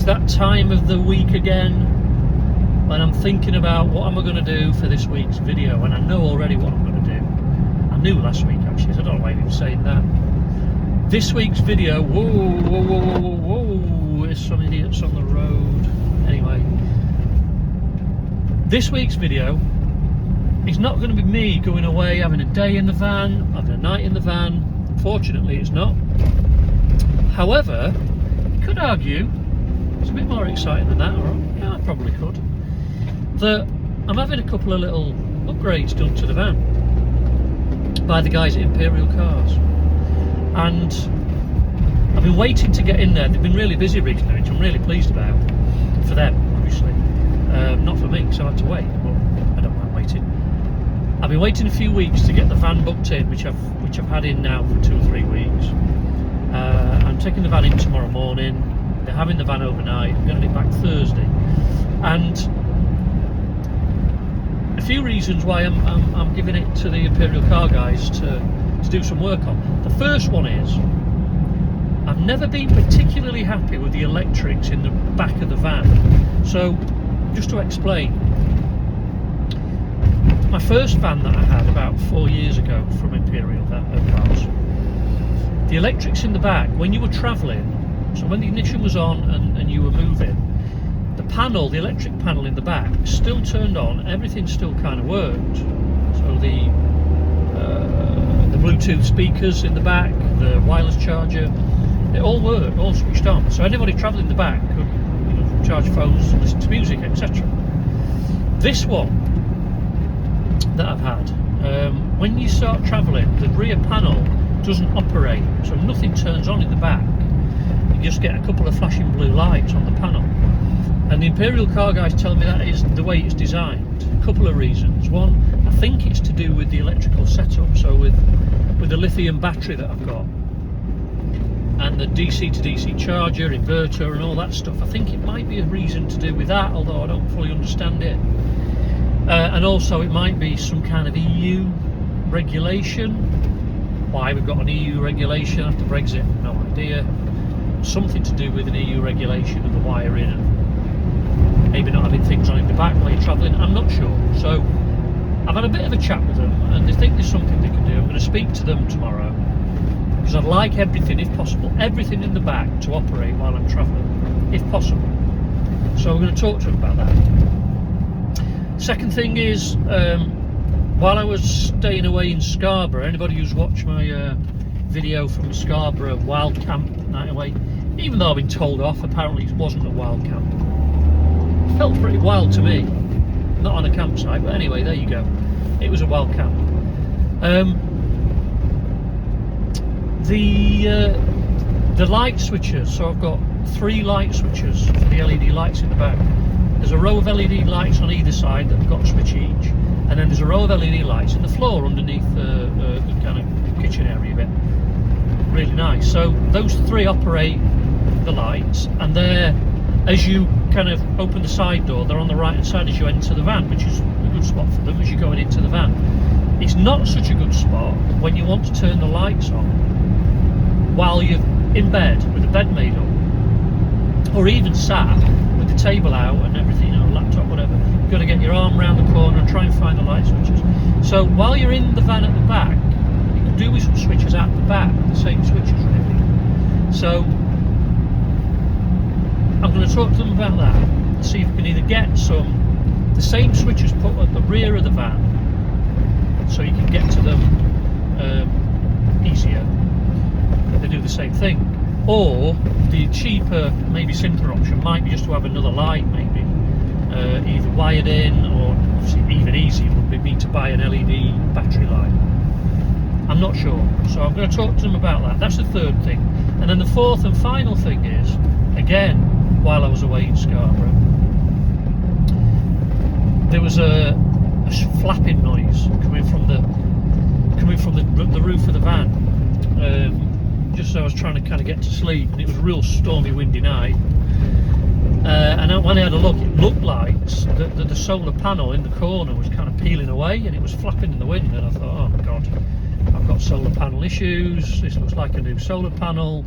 that time of the week again when I'm thinking about what am I going to do for this week's video, and I know already what I'm going to do. I knew last week actually, so I don't know why I'm even saying that. This week's video, whoa, there's some idiots on the road. Anyway, this week's video is not going to be me going away, having a day in the van, having a night in the van. Fortunately, it's not. However, you could argue it's a bit more exciting than that, or yeah, I probably could. That I'm having a couple of little upgrades done to the van by the guys at Imperial Cars, and I've been waiting to get in there. They've been really busy recently, which I'm really pleased about. For them, obviously, not for me, because I had to wait. But I don't mind waiting. I've been waiting a few weeks to get the van booked in, which I've had in now for 2 or 3 weeks. I'm taking the van in tomorrow morning. They're having the van overnight. I'm getting it back Thursday, and a few reasons why I'm giving it to the Imperial Car guys to do some work on. The first one is I've never been particularly happy with the electrics in the back of the van. So just to explain, my first van that I had about 4 years ago from Imperial Cars, the electrics in the back, when you were travelling, so when the ignition was on and you were moving, the panel, the electric panel in the back, still turned on, everything still kind of worked. So the Bluetooth speakers in the back, the wireless charger, it all worked, all switched on. So anybody travelling in the back could, you know, charge phones, listen to music, etc. This one that I've had, when you start travelling, the rear panel doesn't operate, so nothing turns on in the back. You just get a couple of flashing blue lights on the panel. And the Imperial Car guys tell me that is the way it's designed. A couple of reasons. One, I think it's to do with the electrical setup. So with the lithium battery that I've got, and the DC to DC charger, inverter and all that stuff, I think it might be a reason to do with that, although I don't fully understand it. And also it might be some kind of EU regulation. Why we've got an EU regulation after Brexit, no idea. Something to do with an EU regulation of the wiring and maybe not having things on in the back while you're travelling, I'm not sure. So I've had a bit of a chat with them, and they think there's something they can do. I'm going to speak to them tomorrow, because I'd like everything, if possible, everything in the back to operate while I'm travelling, if possible. So we're going to talk to them about that. Second thing is, while I was staying away in Scarborough, anybody who's watched my video from Scarborough wild camp night away, even though I've been told off, apparently it wasn't a wild camp. It felt pretty wild to me, not on a campsite, but anyway, there you go. It was a wild camp. The light switches, so I've got 3 light switches for the LED lights in the back. There's a row of LED lights on either side that have got a switch each, and then there's a row of LED lights in the floor underneath the kind of kitchen area bit. Really nice. So those 3 operate the lights, and they're, as you kind of open the side door, they're on the right hand side as you enter the van, which is a good spot for them as you're going into the van. It's not such a good spot when you want to turn the lights on while you're in bed with the bed made up, or even sat with the table out and everything, you know, laptop, whatever. You've got to get your arm around the corner and try and find the light switches. So while you're in the van at the back, you can do with some switches at the back, the same switches really. So I'm going to talk to them about that, see if we can either get the same switches put at the rear of the van, so you can get to them easier. They do the same thing. Or the cheaper, maybe simpler option might be just to have another light, maybe either wired in, or obviously even easier would be to buy an LED battery light. I'm not sure, so I'm going to talk to them about that. That's the third thing. And then the fourth and final thing is, again, while I was away in Scarborough, there was a flapping noise coming from the roof of the van. Just so I was trying to kind of get to sleep, and it was a real stormy, windy night. And when I had a look, it looked like the solar panel in the corner was kind of peeling away, and it was flapping in the wind. And I thought, oh my God, I've got solar panel issues. This looks like a new solar panel.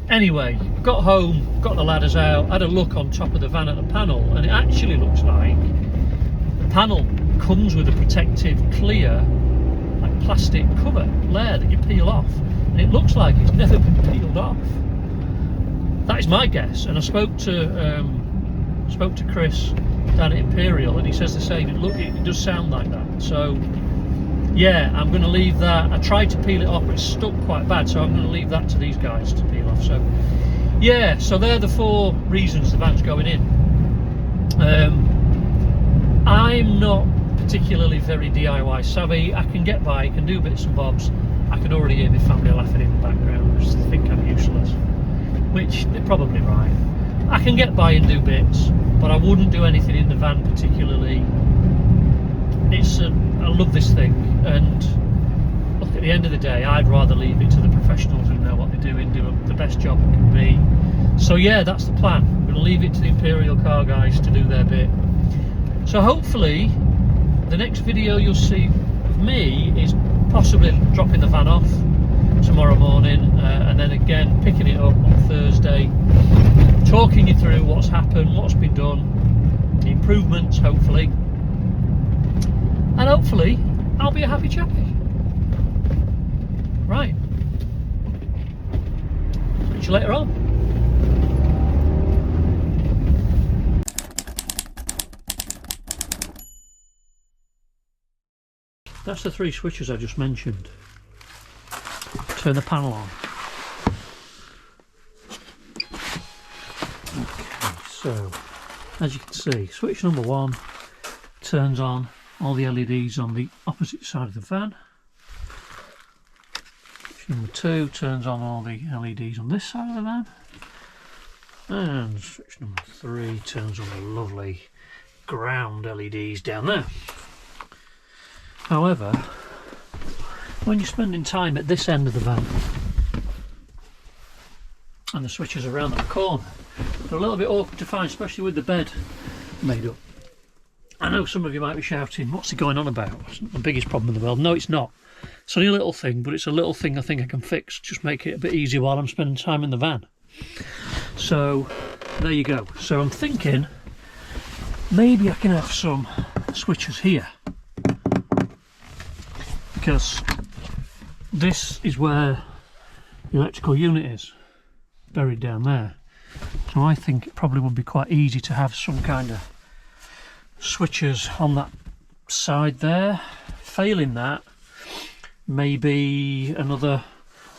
Anyway, got home, got the ladders out, had a look on top of the van at the panel, and it actually looks like the panel comes with a protective clear, like plastic cover layer that you peel off, and it looks like it's never been peeled off. That is my guess, and I spoke to Chris down at Imperial, and he says the same. It does sound like that. So yeah, I'm going to leave that. I tried to peel it off, but it's stuck quite bad, so I'm going to leave that to these guys to peel off. So yeah, so they're the 4 reasons the van's going in. I'm not particularly very DIY savvy. I can get by, I can do bits and bobs. I can already hear my family laughing in the background, just think I'm useless, which they're probably right. I can get by and do bits, but I wouldn't do anything in the van particularly. I love this thing, and look, at the end of the day, I'd rather leave it to the professionals who know what they're doing, do the best job it can be. So yeah, that's the plan. We're going to leave it to the Imperial Car guys to do their bit. So hopefully the next video you'll see of me is possibly dropping the van off tomorrow morning, and then again picking it up on Thursday, talking you through what's happened, what's been done, the improvements hopefully, and hopefully I'll be a happy chappy. Right, see you later on. That's the 3 switches I just mentioned. Turn the panel on. Okay, so as you can see, switch number 1 turns on all the LEDs on the opposite side of the van. Switch number 2 turns on all the LEDs on this side of the van. And switch number 3 turns on the lovely ground LEDs down there. However, when you're spending time at this end of the van and the switches are around that corner, they're a little bit awkward to find, especially with the bed made up. I know some of you might be shouting, what's he going on about? It's not the biggest problem in the world. No, it's not. It's only a little thing, but it's a little thing I think I can fix, just make it a bit easier while I'm spending time in the van. So there you go. So I'm thinking maybe I can have some switches here, because this is where the electrical unit is, buried down there. So I think it probably would be quite easy to have some kind of switches on that side there. Failing that, maybe another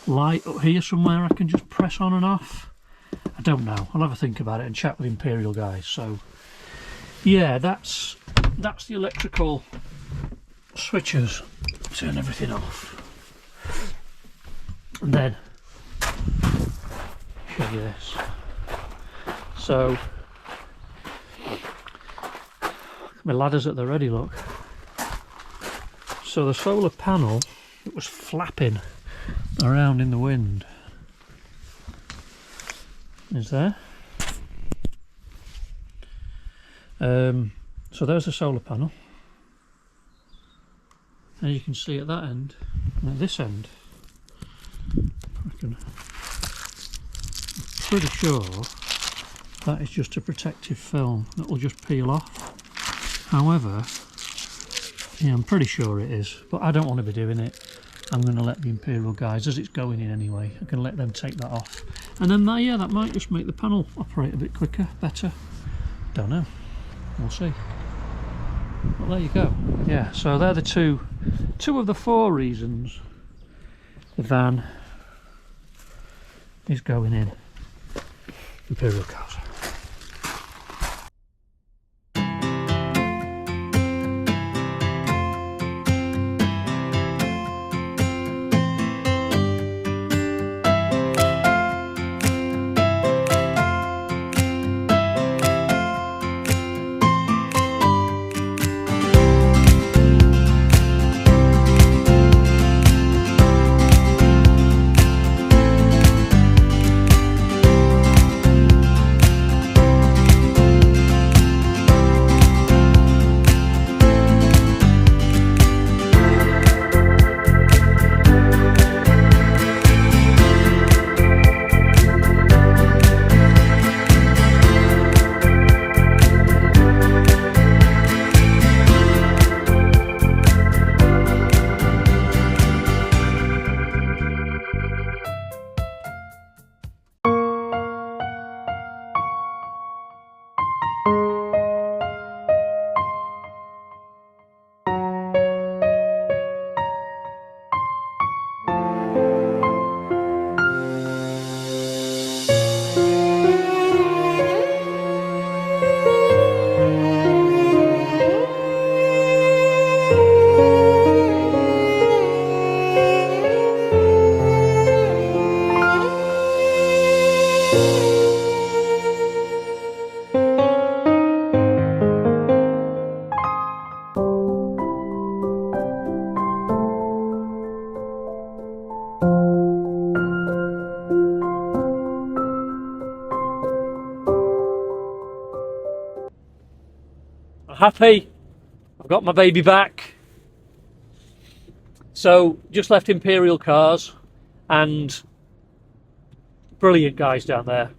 light up here somewhere I can just press on and off. I don't know, I'll have a think about it and chat with the Imperial guys. So yeah, that's the electrical switches. Turn everything off, and then show you this. So my ladders at the ready, look. So the solar panel, it was flapping around in the wind, is there. So there's the solar panel. And you can see at that end, and at this end, I'm pretty sure that is just a protective film that will just peel off. However, yeah, I'm pretty sure it is, but I don't want to be doing it. I'm going to let the Imperial guys, as it's going in anyway, I can let them take that off. And then that, yeah, that might just make the panel operate a bit quicker, better. Don't know. We'll see. Well, there you go. Yeah, so they're the two of the 4 reasons the van is going in Imperial Cars. happy. I've got my baby back. So just left Imperial Cars, and brilliant guys down there.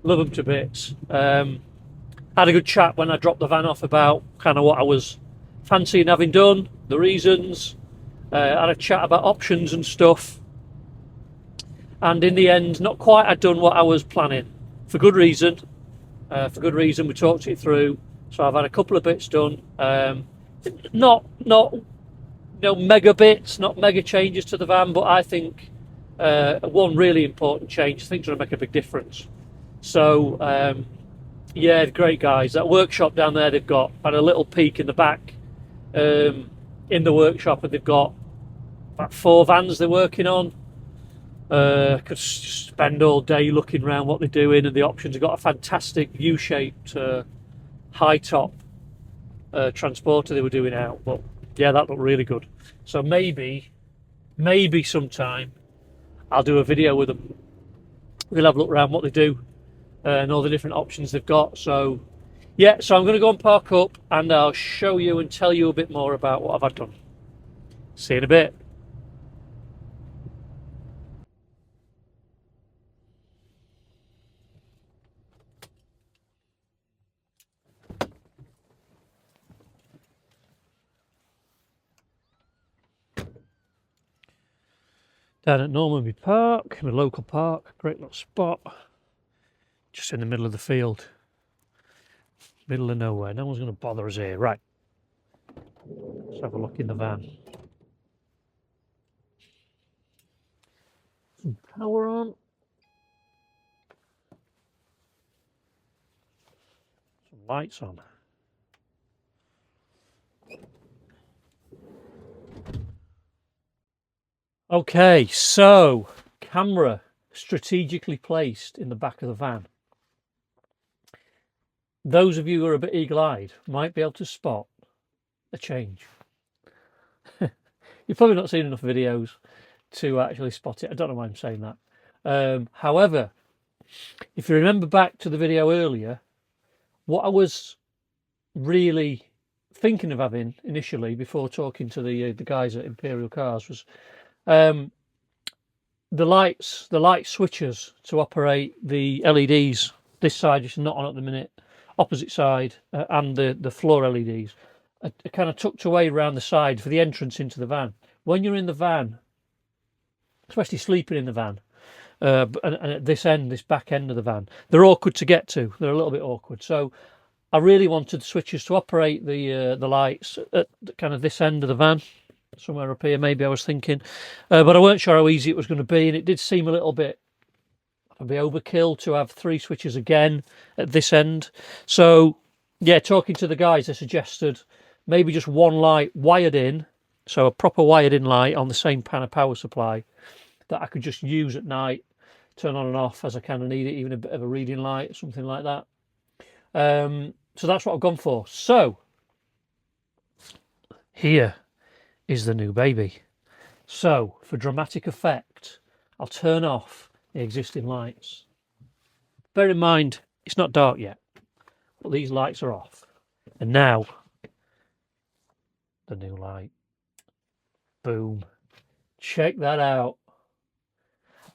Love them to bits. Had a good chat when I dropped the van off about kind of what I was fancying having done, the reasons. Had a chat about options and stuff. And in the end, not quite had done what I was planning. For good reason. We talked it through. So I've had a couple of bits done. Not mega bits, not mega changes to the van, but I think one really important change I think is going to make a big difference. So yeah, great guys. That workshop down there, they've got had a little peek in the back in the workshop, and they've got about 4 vans they're working on. Could spend all day looking around what they're doing and the options. They've got a fantastic U-shaped high top transporter they were doing out, but yeah, that looked really good. So maybe sometime I'll do a video with them. We'll have a look around what they do and all the different options they've got. So yeah, so I'm going to go and park up, and I'll show you and tell you a bit more about what I've done. See you in a bit. Down at Normanby Park, my local park, great little spot, just in the middle of the field, middle of nowhere. No one's going to bother us here. Right, let's have a look in the van. Some power on. Some lights on. Okay, so camera strategically placed in the back of the van. Those of you who are a bit eagle-eyed might be able to spot a change. You've probably not seen enough videos to actually spot it. I don't know why I'm saying that. However, if you remember back to the video earlier, what I was really thinking of having initially before talking to the guys at Imperial Cars was the light switches to operate the LEDs. This side is not on at the minute, opposite side, and the floor LEDs are kind of tucked away around the side for the entrance into the van. When you're in the van, especially sleeping in the van, and at this back end of the van, they're awkward to get to. They're a little bit awkward. So I really wanted switches to operate the lights at kind of this end of the van. Somewhere up here, maybe I was thinking, but I weren't sure how easy it was going to be, and it did seem a little bit overkill to have 3 switches again at this end. So yeah, talking to the guys, they suggested maybe just one light wired in, so a proper wired in light on the same pan of power supply that I could just use at night, turn on and off as I kind of need it, even a bit of a reading light or something like that. So that's what I've gone for. So here is the new baby. So for dramatic effect, I'll turn off the existing lights. Bear in mind, it's not dark yet, but these lights are off. And now, the new light. Boom. Check that out.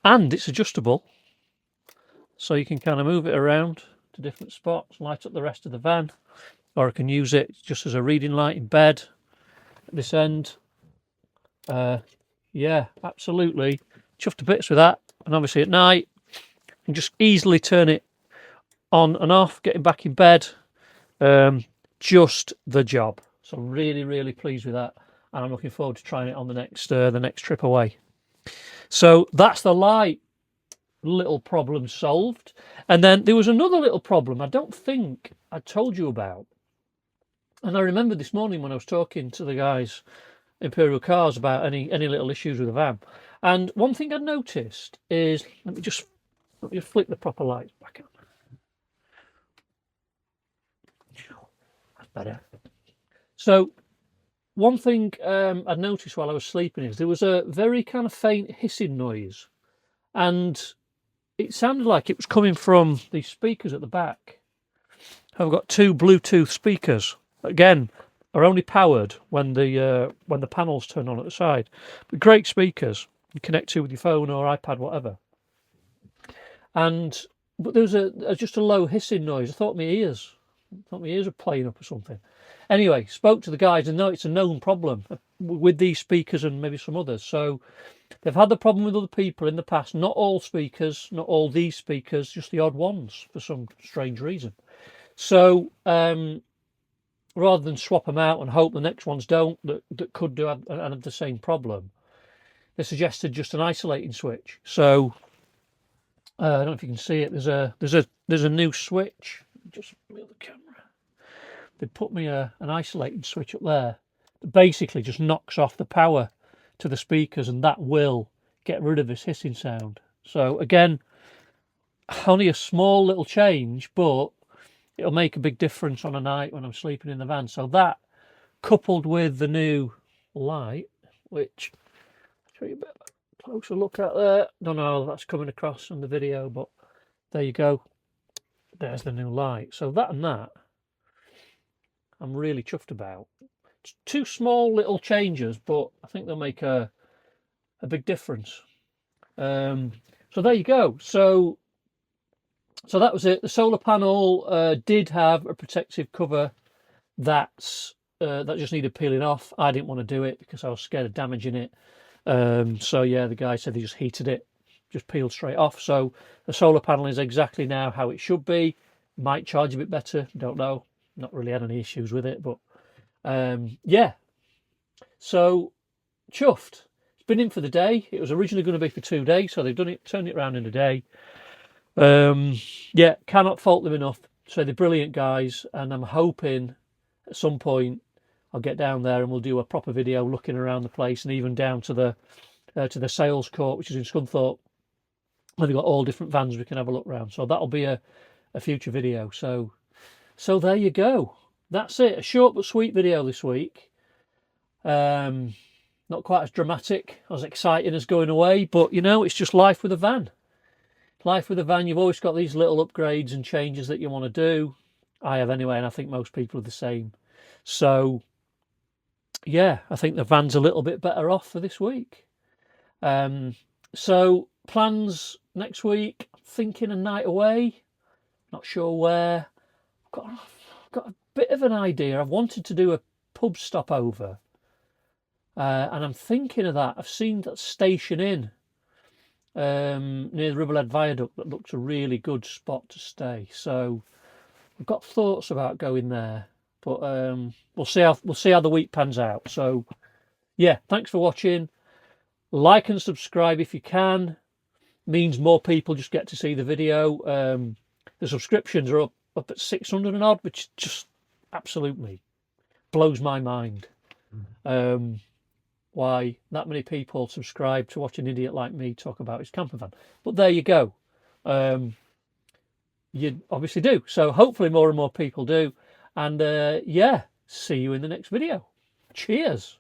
And it's adjustable, so you can kind of move it around to different spots, light up the rest of the van, or I can use it just as a reading light in bed at this end. Yeah, absolutely chuffed to bits with that. And obviously at night you can just easily turn it on and off, getting back in bed. Just the job. So really pleased with that, and I'm looking forward to trying it on the next trip away. So that's the light little problem solved. And then there was another little problem I don't think I told you about, and I remember this morning when I was talking to the guys Imperial Cars about any little issues with the van. And one thing I noticed is, let me just flick the proper lights back on. That's better. So one thing I noticed while I was sleeping is there was a very kind of faint hissing noise, and it sounded like it was coming from these speakers at the back. I've got 2 Bluetooth speakers again, are only powered when the panels turn on at the side. But great speakers you connect to with your phone or iPad, whatever. But there was just a low hissing noise. I thought my ears were playing up or something. Anyway, spoke to the guys and no, it's a known problem with these speakers and maybe some others. So they've had the problem with other people in the past. Not all speakers, not all these speakers, just the odd ones for some strange reason. So rather than swap them out and hope the next ones don't, that could do have the same problem, they suggested just an isolating switch. So I don't know if you can see it. There's a new switch. Just move the camera. They put me an isolating switch up there that basically just knocks off the power to the speakers, and that will get rid of this hissing sound. So again, only a small little change, but it'll make a big difference on a night when I'm sleeping in the van. So that, coupled with the new light, which I'll show you a bit of a closer look at there. Don't know how that's coming across on the video, but there you go. There's the new light. So that and that, I'm really chuffed about. It's two small little changes, but I think they'll make a big difference. So there you go. So that was it. The solar panel did have a protective cover that just needed peeling off. I didn't want to do it because I was scared of damaging it. So yeah, the guy said he just heated it, just peeled straight off. So the solar panel is exactly now how it should be. Might charge a bit better, don't know. Not really had any issues with it, but yeah. So chuffed. It's been in for the day. It was originally going to be for 2 days, so they've turned it around in a day. Yeah, cannot fault them enough. So they're brilliant guys, and I'm hoping at some point I'll get down there and we'll do a proper video looking around the place, and even down to the sales court, which is in Scunthorpe. They've got all different vans we can have a look around. So that'll be a future video. So there you go. That's it. A short but sweet video this week. Not quite as dramatic, as exciting as going away, but it's just life with a van. Life with a van, you've always got these little upgrades and changes that you want to do. I have anyway, and I think most people are the same. So yeah, I think the van's a little bit better off for this week. So plans next week, thinking a night away, not sure where. I've got a bit of an idea. I've wanted to do a pub stopover, and I'm thinking of that. I've seen that Station Inn near the Ribblehead Viaduct that looks a really good spot to stay. So I've got thoughts about going there, but we'll see how the week pans out. So yeah, thanks for watching. Like and subscribe if you can. Means more people just get to see the video. The subscriptions are up at 600 and odd, which just absolutely blows my mind. Why that many people subscribe to watch an idiot like me talk about his camper van. But there you go. You obviously do. So hopefully more and more people do. And yeah, see you in the next video. Cheers.